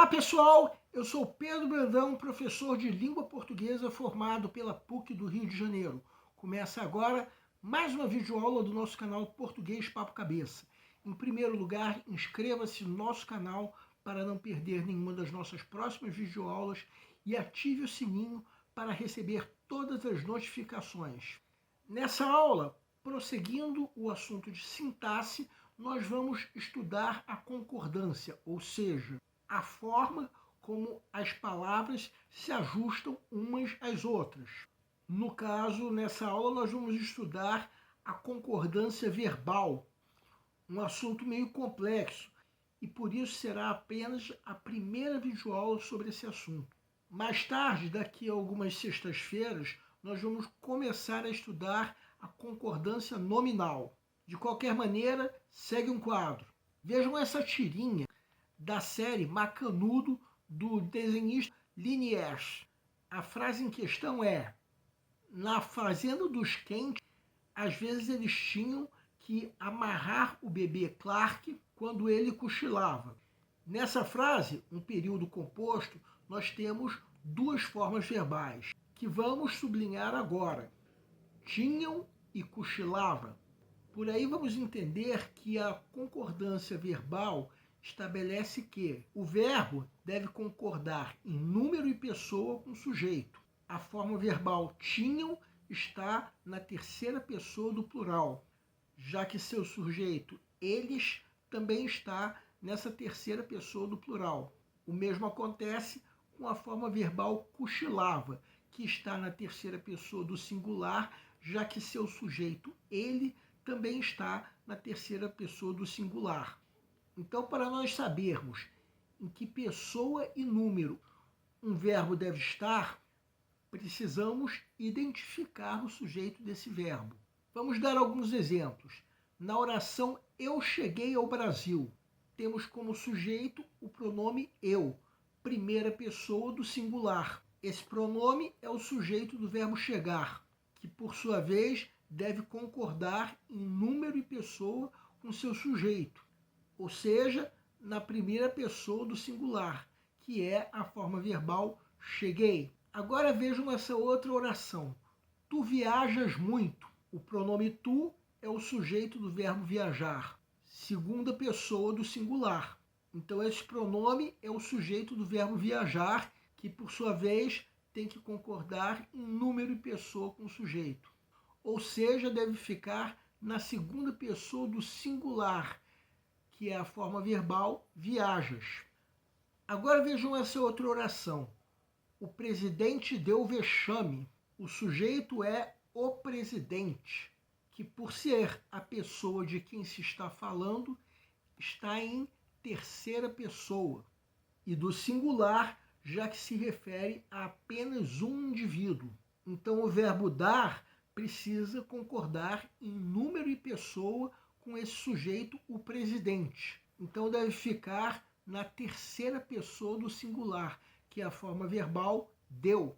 Olá pessoal, eu sou Pedro Brandão, professor de língua portuguesa formado pela PUC do Rio de Janeiro. Começa agora mais uma videoaula do nosso canal Português Papo Cabeça. Em primeiro lugar, inscreva-se no nosso canal para não perder nenhuma das nossas próximas videoaulas e ative o sininho para receber todas as notificações. Nessa aula, prosseguindo o assunto de sintaxe, nós vamos estudar a concordância, ou seja, a forma como as palavras se ajustam umas às outras. No caso, nessa aula, nós vamos estudar a concordância verbal, um assunto meio complexo, e por isso será apenas a primeira videoaula sobre esse assunto. Mais tarde, daqui a algumas sextas-feiras, nós vamos começar a estudar a concordância nominal. De qualquer maneira, segue um quadro. Vejam essa tirinha da série Macanudo, do desenhista Liniers. A frase em questão é: na fazenda dos Kent, às vezes eles tinham que amarrar o bebê Clark quando ele cochilava. Nessa frase, um período composto, nós temos duas formas verbais, que vamos sublinhar agora. Tinham e cochilava. Por aí vamos entender que a concordância verbal estabelece que o verbo deve concordar em número e pessoa com o sujeito. A forma verbal tinham está na terceira pessoa do plural, já que seu sujeito, eles, também está nessa terceira pessoa do plural. O mesmo acontece com a forma verbal cochilava, que está na terceira pessoa do singular, já que seu sujeito, ele, também está na terceira pessoa do singular. Então, para nós sabermos em que pessoa e número um verbo deve estar, precisamos identificar o sujeito desse verbo. Vamos dar alguns exemplos. Na oração eu cheguei ao Brasil, temos como sujeito o pronome eu, primeira pessoa do singular. Esse pronome é o sujeito do verbo chegar, que por sua vez deve concordar em número e pessoa com seu sujeito, ou seja, na primeira pessoa do singular, que é a forma verbal cheguei. Agora vejam essa outra oração. Tu viajas muito. O pronome tu é o sujeito do verbo viajar, segunda pessoa do singular. Então esse pronome é o sujeito do verbo viajar, que por sua vez tem que concordar em número e pessoa com o sujeito. Ou seja, deve ficar na segunda pessoa do singular, que é a forma verbal viajas. Agora vejam essa outra oração. O presidente deu vexame. O sujeito é o presidente, que por ser a pessoa de quem se está falando, está em terceira pessoa. E do singular, já que se refere a apenas um indivíduo. Então o verbo dar precisa concordar em número e pessoa com esse sujeito, o presidente. Então deve ficar na terceira pessoa do singular, que é a forma verbal deu.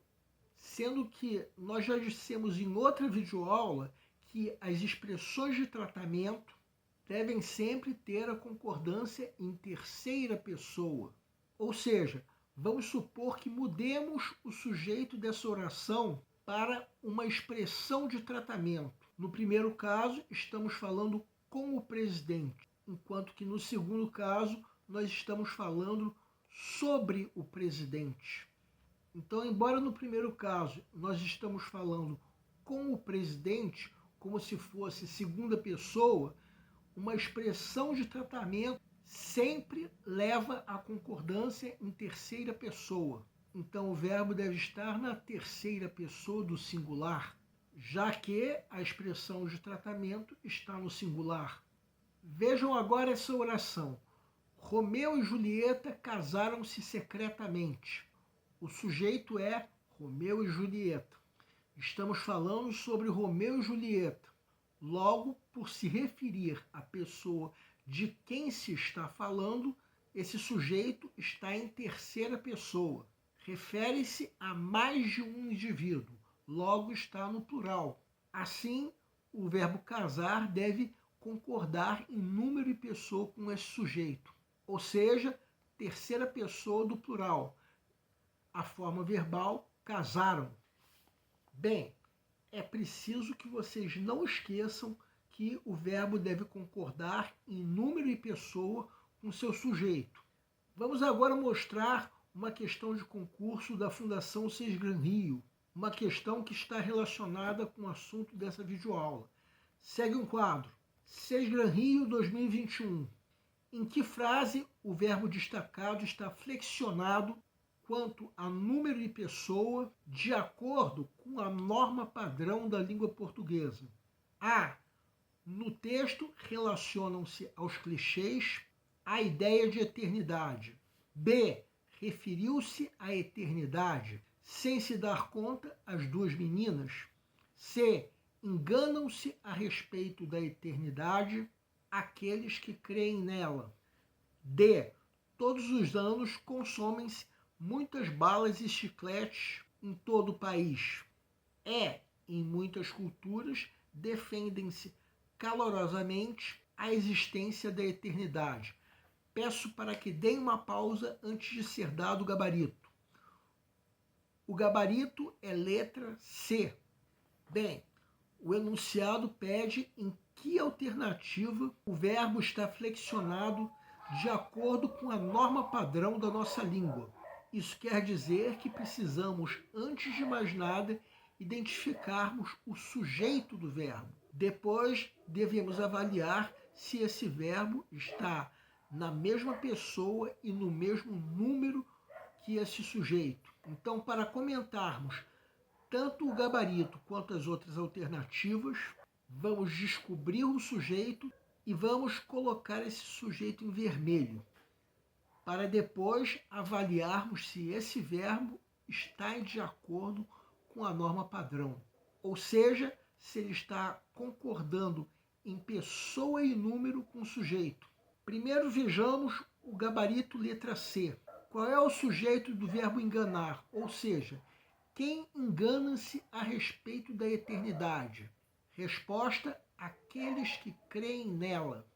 Sendo que nós já dissemos em outra videoaula que as expressões de tratamento devem sempre ter a concordância em terceira pessoa. Ou seja, vamos supor que mudemos o sujeito dessa oração para uma expressão de tratamento. No primeiro caso, estamos falando com o presidente, enquanto que no segundo caso, nós estamos falando sobre o presidente. Então, embora no primeiro caso nós estamos falando com o presidente, como se fosse segunda pessoa, uma expressão de tratamento sempre leva à concordância em terceira pessoa. Então, o verbo deve estar na terceira pessoa do singular, já que a expressão de tratamento está no singular. Vejam agora essa oração. Romeu e Julieta casaram-se secretamente. O sujeito é Romeu e Julieta. Estamos falando sobre Romeu e Julieta. Logo, por se referir à pessoa de quem se está falando, esse sujeito está em terceira pessoa. Refere-se a mais de um indivíduo, logo está no plural. Assim, o verbo casar deve concordar em número e pessoa com esse sujeito. Ou seja, terceira pessoa do plural. A forma verbal, casaram. Bem, é preciso que vocês não esqueçam que o verbo deve concordar em número e pessoa com seu sujeito. Vamos agora mostrar uma questão de concurso da Fundação Sesgran Rio, uma questão que está relacionada com o assunto dessa videoaula. Segue um quadro. Sesgran Rio 2021. Em que frase o verbo destacado está flexionado quanto a número e pessoa de acordo com a norma padrão da língua portuguesa? A. No texto relacionam-se aos clichês a ideia de eternidade. B. Referiu-se à eternidade sem se dar conta as duas meninas. C. Enganam-se a respeito da eternidade aqueles que creem nela. D. Todos os anos consomem-se muitas balas e chicletes em todo o país. E. Em muitas culturas defendem-se calorosamente a existência da eternidade. Peço para que deem uma pausa antes de ser dado o gabarito. O gabarito é letra C. Bem, o enunciado pede em que alternativa o verbo está flexionado de acordo com a norma padrão da nossa língua. Isso quer dizer que precisamos, antes de mais nada, identificarmos o sujeito do verbo. Depois, devemos avaliar se esse verbo está na mesma pessoa e no mesmo número que esse sujeito. Então, para comentarmos tanto o gabarito quanto as outras alternativas, vamos descobrir o sujeito e vamos colocar esse sujeito em vermelho, para depois avaliarmos se esse verbo está de acordo com a norma padrão, ou seja, se ele está concordando em pessoa e número com o sujeito. Primeiro vejamos o gabarito letra C. Qual é o sujeito do verbo enganar? Ou seja, quem engana-se a respeito da eternidade? Resposta: aqueles que creem nela.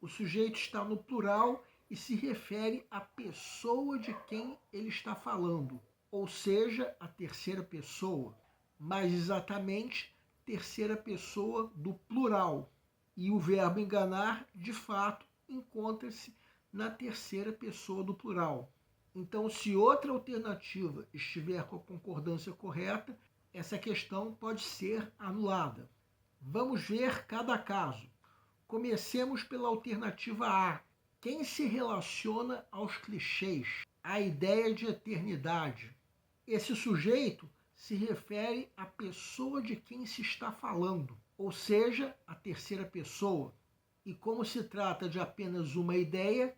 O sujeito está no plural e se refere à pessoa de quem ele está falando, ou seja, a terceira pessoa, mais exatamente, terceira pessoa do plural. E o verbo enganar, de fato, encontra-se na terceira pessoa do plural. Então, se outra alternativa estiver com a concordância correta, essa questão pode ser anulada. Vamos ver cada caso. Comecemos pela alternativa A. Quem se relaciona aos clichês, à ideia de eternidade? Esse sujeito se refere à pessoa de quem se está falando, ou seja, a terceira pessoa. E como se trata de apenas uma ideia,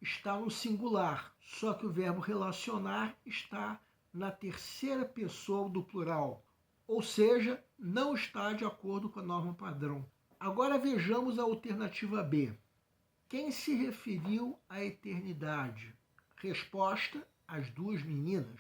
está no singular, só que o verbo relacionar está na terceira pessoa do plural, ou seja, não está de acordo com a norma padrão. Agora vejamos a alternativa B. Quem se referiu à eternidade? Resposta: as duas meninas.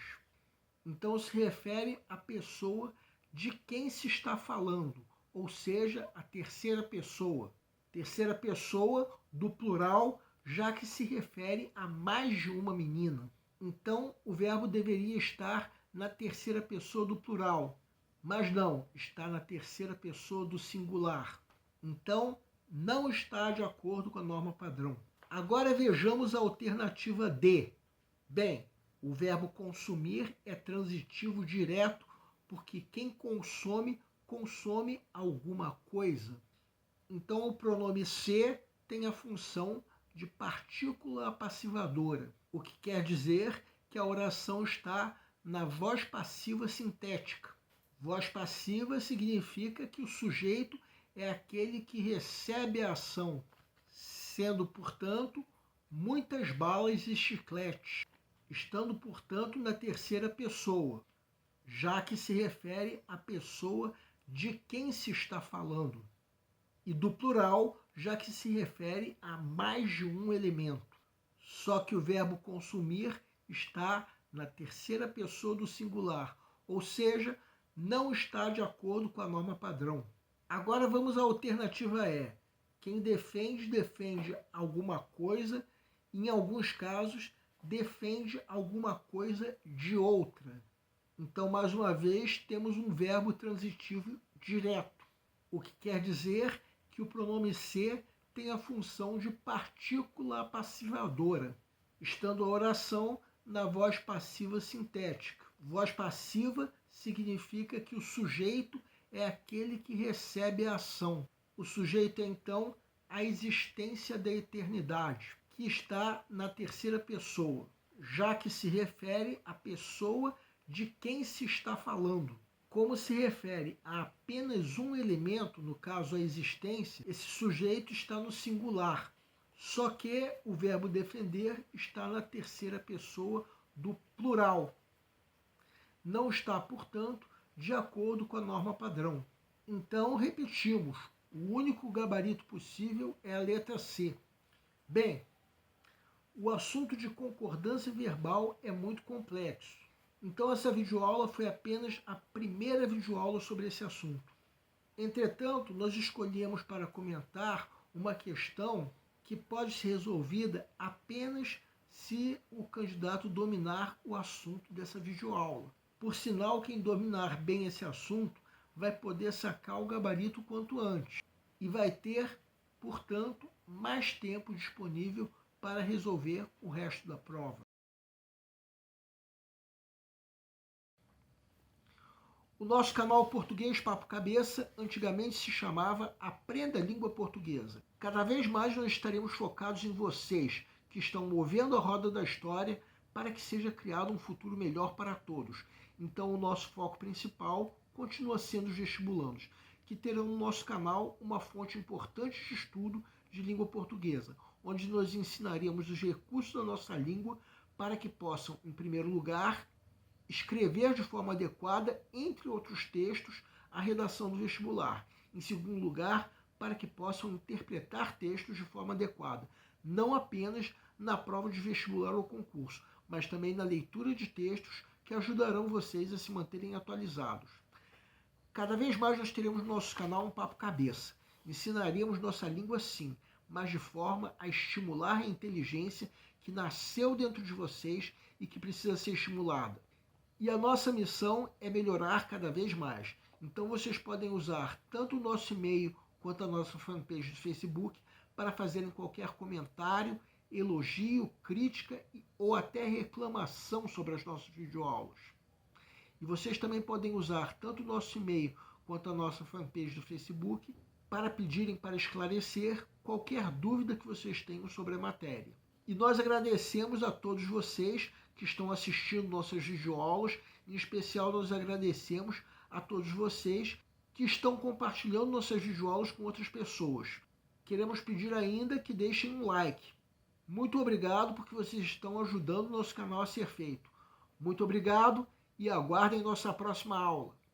Então se refere à pessoa de quem se está falando, ou seja, a terceira pessoa. Terceira pessoa do plural, já que se refere a mais de uma menina. Então o verbo deveria estar na terceira pessoa do plural, mas não, está na terceira pessoa do singular. Então, não está de acordo com a norma padrão. Agora vejamos a alternativa D. Bem, o verbo consumir é transitivo direto, porque quem consome, consome alguma coisa. Então, o pronome ser tem a função de partícula passivadora, o que quer dizer que a oração está na voz passiva sintética. Voz passiva significa que o sujeito é aquele que recebe a ação, sendo, portanto, muitas balas e chicletes, estando, portanto, na terceira pessoa, já que se refere à pessoa de quem se está falando, e do plural, já que se refere a mais de um elemento. Só que o verbo consumir está na terceira pessoa do singular, ou seja, não está de acordo com a norma padrão. Agora vamos à alternativa E. Quem defende, defende alguma coisa, em alguns casos, defende alguma coisa de outra. Então, mais uma vez, temos um verbo transitivo direto, o que quer dizer que o pronome ser tem a função de partícula passivadora, estando a oração na voz passiva sintética. Voz passiva significa que o sujeito é aquele que recebe a ação. O sujeito é, então, a existência da eternidade, que está na terceira pessoa, já que se refere à pessoa de quem se está falando. Como se refere a apenas um elemento, no caso a existência, esse sujeito está no singular. Só que o verbo defender está na terceira pessoa do plural. Não está, portanto, de acordo com a norma padrão. Então, repetimos, o único gabarito possível é a letra C. Bem, o assunto de concordância verbal é muito complexo. Então, essa videoaula foi apenas a primeira videoaula sobre esse assunto. Entretanto, nós escolhemos para comentar uma questão que pode ser resolvida apenas se o candidato dominar o assunto dessa videoaula. Por sinal, quem dominar bem esse assunto vai poder sacar o gabarito quanto antes e vai ter, portanto, mais tempo disponível para resolver o resto da prova. O nosso canal Português Papo Cabeça antigamente se chamava Aprenda a Língua Portuguesa. Cada vez mais nós estaremos focados em vocês, que estão movendo a roda da história para que seja criado um futuro melhor para todos. Então o nosso foco principal continua sendo os vestibulandos, que terão no nosso canal uma fonte importante de estudo de língua portuguesa, onde nós ensinaremos os recursos da nossa língua para que possam, em primeiro lugar, escrever de forma adequada, entre outros textos, a redação do vestibular. Em segundo lugar, para que possam interpretar textos de forma adequada, não apenas na prova de vestibular ou concurso, mas também na leitura de textos que ajudarão vocês a se manterem atualizados. Cada vez mais nós teremos no nosso canal um Papo Cabeça. Ensinaremos nossa língua sim, mas de forma a estimular a inteligência que nasceu dentro de vocês e que precisa ser estimulada. E a nossa missão é melhorar cada vez mais. Então vocês podem usar tanto o nosso e-mail quanto a nossa fanpage do Facebook para fazerem qualquer comentário, elogio, crítica ou até reclamação sobre as nossas videoaulas. E vocês também podem usar tanto o nosso e-mail quanto a nossa fanpage do Facebook para pedirem para esclarecer qualquer dúvida que vocês tenham sobre a matéria. E nós agradecemos a todos vocês que estão assistindo nossas videoaulas, em especial nós agradecemos a todos vocês que estão compartilhando nossas videoaulas com outras pessoas. Queremos pedir ainda que deixem um like. Muito obrigado porque vocês estão ajudando o nosso canal a ser feito. Muito obrigado e aguardem nossa próxima aula.